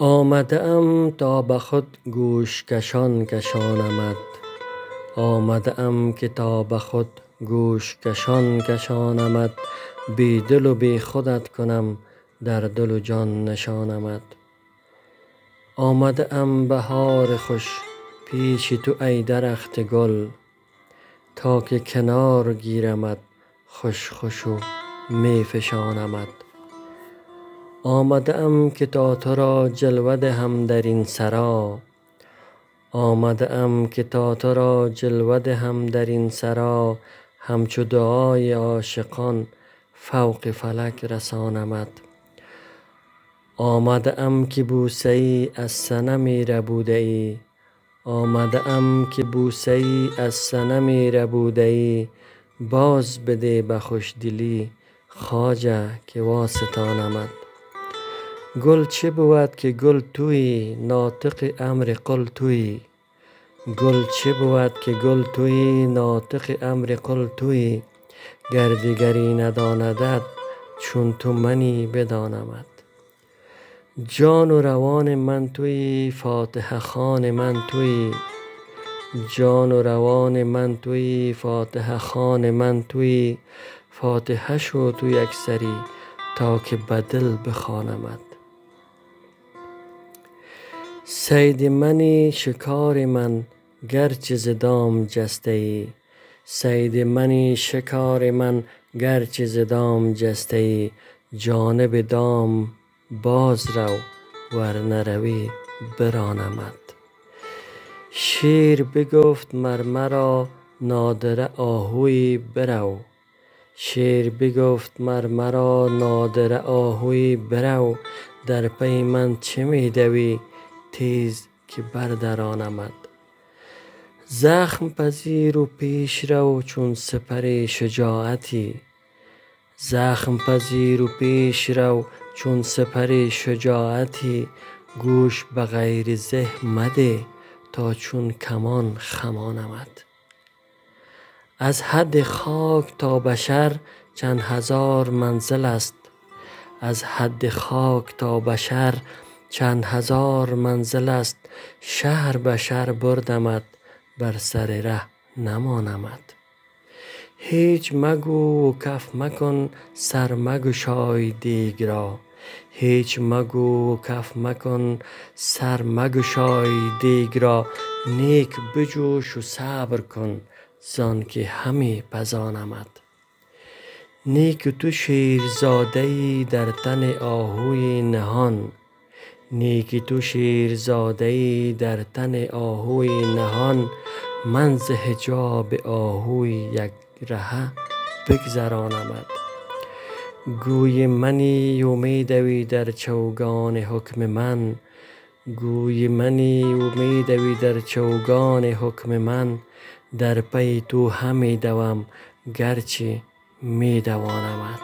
آمده ام تا به خود گوش کشان کشانمت. آمده ام که تا به خود گوش کشان کشانمت. بی دل و بی خودت کنم در دل و جان نشانمت. آمده ام بهار خوش پیش تو ای درخت گل، تا که کنار گیرمت خوش خوش و می فشانمت. آمده ام که تا تو را جلوه دهم در این سرا. آمده ام که تا تو را جلوه دهم در این سرا، همچو دعای عاشقان فوق فلک رسانمت. آمده ام که بوسه ای از صنمی ربوده ای. آمده ام که بوسه ای از صنمی ربوده ای. باز بده به خوشدلی خواجه که واستانمت. گل چه بود که گل تویی ناطق امر قل تویی. گل چه بود که گل تویی ناطق امر قل تویی. گر دگری نداندت چون تو منی بدانمت. جان و روان من تویی فاتحه خوان من تویی. جان و روان من تویی فاتحه خوان من تویی. فاتحه شو تو یک سری تا که به دل بخوانمت. صید منی شکار من گرچه ز دام جسته ای. صید منی شکار من گرچه ز دام جسته ای. جانب دام باز رو ور نروی برانمت. شیر بگفت مر مرا نادره آهویی برو. شیر بگفت مر مرا نادره آهویی برو. در پی من چه می دوی تیز که بردرانمت. زخم پذیر و پیش رو چون سپر شجاعتی. زخم پذیر و پیش رو چون سپر شجاعتی. گوش به غیر زه مده تا چون کمان خمانمت. از حد خاک تا بشر چند هزار منزل است. از حد خاک تا بشر چند هزار منزل است. شهر به شهر بردمت بر سر ره نمانمت. هیچ مگو و کف مکن سر مگشای دیگ را. هیچ مگو و کف مکن سر مگشای دیگ را. نیک بجوش و صبر کن زان که همی پزانمت. نیک تو شیرزاده ای در تن آهوی نهان. نیک تو شیرزاده ای در تن آهوی نهان. من ز حجاب آهوی یک رهه بگذرانمت. گوی منی و می دوی در چوگان حکم من. گوی منی و می دوی در چوگان حکم من. در پی تو همی دوم گرچه می دوانمت.